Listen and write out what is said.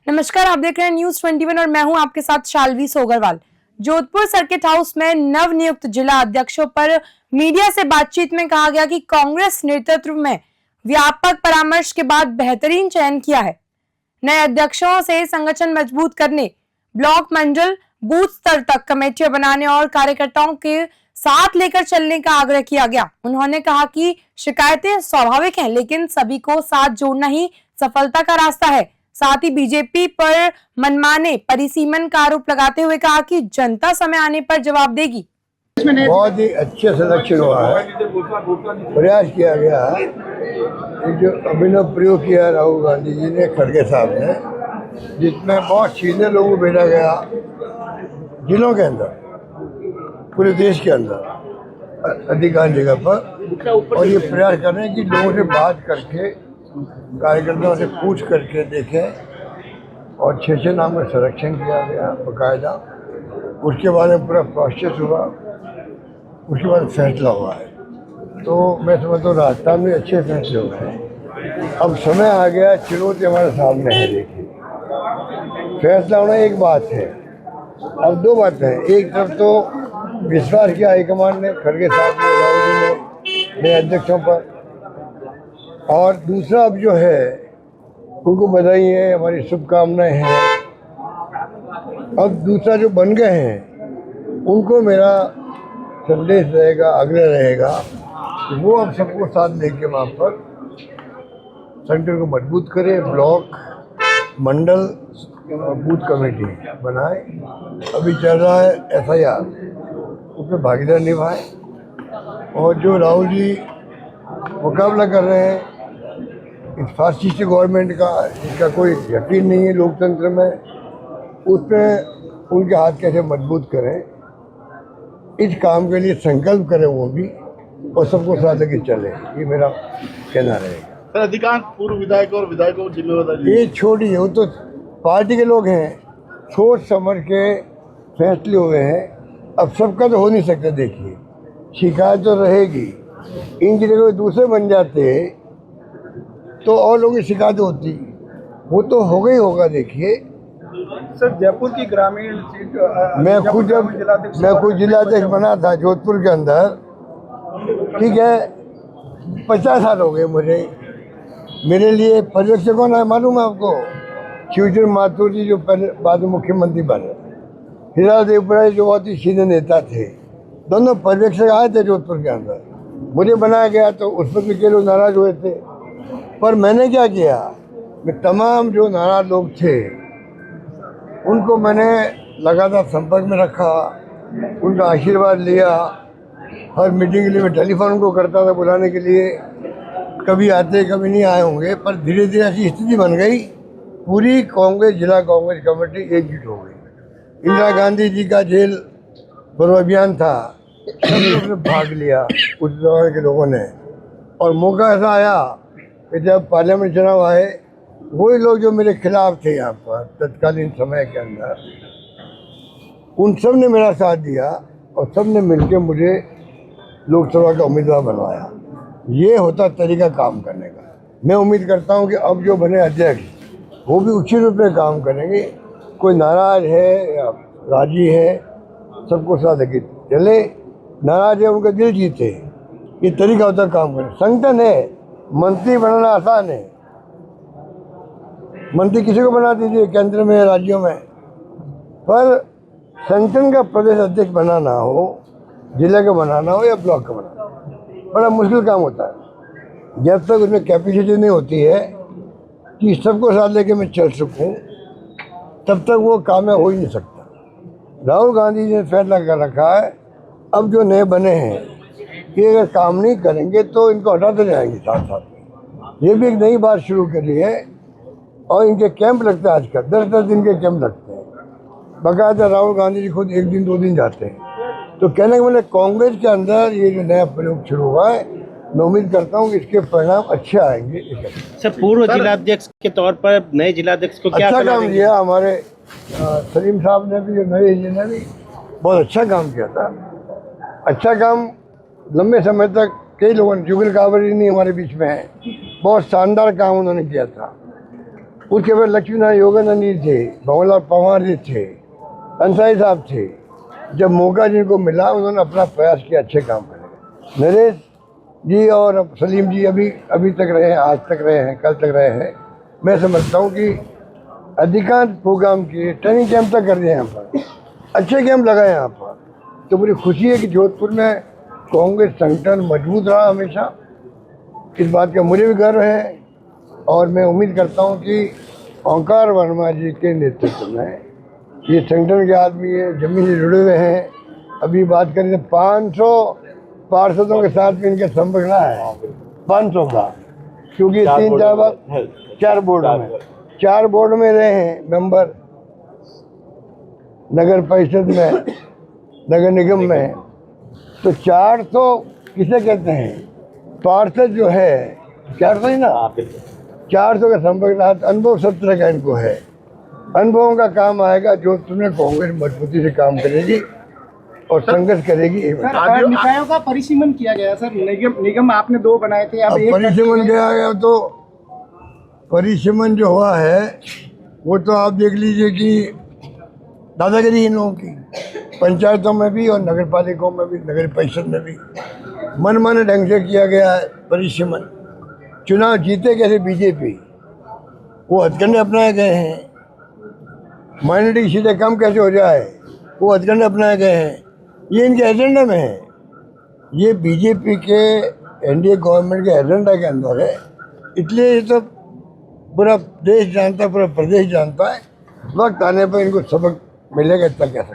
नमस्कार, आप देख रहे हैं न्यूज 21 और मैं हूं आपके साथ शालवी सोगरवाल। जोधपुर सर्किट हाउस में नवनियुक्त जिला अध्यक्षों पर मीडिया से बातचीत में कहा गया कि कांग्रेस नेतृत्व में व्यापक परामर्श के बाद बेहतरीन चयन किया है। नए अध्यक्षों से संगठन मजबूत करने, ब्लॉक, मंडल, बूथ स्तर तक कमेटियां बनाने और कार्यकर्ताओं के साथ लेकर चलने का आग्रह किया गया। उन्होंने कहा कि शिकायतें स्वाभाविक हैं, लेकिन सभी को साथ जोड़ना ही सफलता का रास्ता है। साथ ही बीजेपी पर मनमाने परिसीमन का आरोप लगाते हुए कहा कि जनता समय आने पर जवाब देगी। बहुत ही अच्छे सिलेक्शन हुआ है। प्रयास किया गया है, जो अभिनव प्रयोग किया राहुल गांधी जी ने, खड़गे साहब ने, जिसमें बहुत सीनियर लोगों को भेजा गया जिलों के अंदर, पूरे देश के अंदर अधिकांश जगह पर, और ये प्रयास कर रहे हैं कि लोगों से बात करके, कार्यकर्ताओं से पूछ करके देखें, और 6 नाम का सिलेक्शन किया गया बाकायदा। उसके बाद में पूरा प्रोसेस हुआ, उसके बाद फैसला हुआ है। तो मैं समझता हूँ राजस्थान में अच्छे फैसले हुए हैं। अब समय आ गया, चुनौती हमारे सामने है। देखिए, फैसला होना एक बात है, अब दो बातें हैं। एक तरफ तो विश्वास किया हाईकमान ने, खड़गे साहब ने, राहुल जी ने, नए अध्यक्षों पर, और दूसरा अब जो है उनको बधाई है, हमारी शुभकामनाएं हैं। अब दूसरा जो बन गए हैं उनको मेरा संदेश रहेगा, आग्रह रहेगा कि वो अब सबको साथ लेके वहाँ पर सेंटर को मजबूत करें, ब्लॉक, मंडल और बूथ कमेटी बनाए। अभी चल रहा है FIR, उसमें भागीदार निभाए, और जो राहुल जी मुकाबला कर रहे हैं इस फासिस्ट गवर्नमेंट का, जिसका कोई यकीन नहीं है लोकतंत्र में, उसमें उनके हाथ कैसे मजबूत करें, इस काम के लिए संकल्प करें वो भी, और सबको साथ लेके चले। ये मेरा कहना रहेगा। सर, अधिकांश पूर्व विधायक और विधायकों को जिम्मेदारी ये छोड़िए, वो तो पार्टी के लोग हैं, सोच समझ के फैसले हुए हैं। अब सबका तो हो नहीं सकता। देखिए, शिकायत तो रहेगी, इनकी जगह दूसरे बन जाते तो और लोगों की शिकायत होती, वो तो होगा ही होगा। देखिए सर, जयपुर की ग्रामीण सीट, मैं खुद जिलाध्यक्ष बना था जोधपुर के अंदर, ठीक है, 50 साल हो गए मुझे। मेरे लिए पर्यवेक्षक कौन है मालूम है आपको? शिवचंद्र माथुर जी, जो पहले बाद में मुख्यमंत्री बने, हीरा देवपुरा जो बहुत ही सीनियर नेता थे, दोनों पर्यवेक्षक आए थे जोधपुर के अंदर। मुझे बनाया गया तो उस पर भी लोग नाराज हुए थे, पर मैंने क्या किया, मैं तमाम जो नाराज लोग थे उनको मैंने लगातार संपर्क में रखा, उनका आशीर्वाद लिया। हर मीटिंग के लिए मैं टेलीफोन उनको करता था बुलाने के लिए, कभी आते कभी नहीं आए होंगे, पर धीरे धीरे ऐसी स्थिति बन गई, पूरी कांग्रेस, जिला कांग्रेस कमेटी एकजुट हो गई। इंदिरा गांधी जी का जेल भरो अभियान था, सब लोगों ने भाग लिया उस दौरान के लोगों ने, और मौका ऐसा आया कि जब पार्लियामेंट चुनाव आए, वही लोग जो मेरे खिलाफ थे यहाँ पर तत्कालीन समय के अंदर, उन सब ने मेरा साथ दिया, और सब ने मिलकर मुझे लोकसभा का उम्मीदवार बनवाया। ये होता तरीका काम करने का। मैं उम्मीद करता हूँ कि अब जो बने अध्यक्ष, वो भी उचित रूप में काम करेंगे। कोई नाराज है या राजी है, सबको साथ लेके चले। नाराज है उनका दिल जीते, ये तरीका होता काम करें। संगठन है, मंत्री बनाना आसान है, मंत्री किसी को बना दीजिए केंद्र में, राज्यों में, पर संगठन का प्रदेश अध्यक्ष बनाना हो, जिला का बनाना हो या ब्लॉक का बनाना हो, बड़ा मुश्किल काम होता है। जब तक उसमें कैपेसिटी नहीं होती है कि सबको साथ लेके मैं चल सकूं, तब तक वो कामयाब हो ही नहीं सकता। राहुल गांधी जी ने फैसला कर रखा है, अब जो नए बने हैं ये अगर काम नहीं करेंगे तो इनको हटाते जाएंगे साथ साथ। ये भी एक नई बात शुरू करी है, और इनके कैंप लगते हैं आजकल, 10-10 दिन के कैंप लगते हैं बाकायदा। राहुल गांधी जी खुद 1 दिन 2 दिन जाते हैं। तो कहने के मतलब कांग्रेस के अंदर ये जो नया प्रयोग शुरू हुआ है, मैं उम्मीद करता हूँ कि इसके परिणाम अच्छे आएंगे। सर, पूर्व जिलाध्यक्ष के तौर पर नए जिलाध्यक्ष को क्या अच्छा काम किया हमारे सलीम साहब ने भी, नरेश जी ने भी बहुत अच्छा काम किया था। अच्छा काम लंबे समय तक कई लोगों ने, जुगल कावरी नहीं हमारे बीच में है, बहुत शानदार काम उन्होंने किया था। उसके बाद लक्ष्मी नारायण योगानंद जी थे, भंवरलाल पवार जी थे, अंसारी साहब थे। जब मौका जिनको मिला उन्होंने अपना प्रयास किया अच्छे काम करने। नरेश जी और सलीम जी अभी तक रहे हैं, आज तक रहे हैं, कल तक रहे हैं। मैं समझता हूँ कि अधिकांश प्रोग्राम किए, ट्रेनिंग कैंप तक कर दिए यहाँ पर, अच्छे कैंप लगाए यहाँ पर। तो मुझे खुशी है कि जोधपुर में कांग्रेस संगठन मजबूत रहा हमेशा। इस बात का मुझे भी गर्व है और मैं उम्मीद करता हूँ कि ओंकार वर्मा जी के नेतृत्व में ये संगठन के आदमी है, जमीन से जुड़े हुए हैं। अभी बात करें तो 500 पार्षदों के साथ भी इनके संपर्क रहा है, 500 का, क्योंकि 4 बोर्ड में रहे हैं मेंबर, नगर परिषद में, नगर निगम में। तो 400 किसे कहते हैं, पार्षद जो है 400 ही ना, 400 का संपर्क रहा। अनुभव 17 का इनको है, अनुभवों का काम आएगा। जो तुम्हें कांग्रेस मजबूती से काम करेगी और संघर्ष करेगी। सर, निकायों का परिसीमन किया गया सर, निगम आपने 2 बनाए थे, अब एक परिसीमन किया गया। तो परिसीमन जो हुआ है वो तो आप देख लीजिए कि दादागिरी इन लोगों की, पंचायतों में भी और नगर पालिकाओं में भी, नगर परिषद में भी मनमाने ढंग से किया गया है परिसीमन। चुनाव जीते कैसे बीजेपी, वो हथकंडे अपनाए गए हैं। माइनॉरिटी की सीटें कम कैसे हो जाए, वो हथकंडे अपनाए गए हैं। ये इनके एजेंडा में है, ये बीजेपी के एनडीए गवर्नमेंट के एजेंडा के अंदर है। इसलिए ये तो पूरा देश जानता है, पूरा प्रदेश जानता है। वक्त आने पर इनको सबक मिलेगा, इतना कह सकते हैं।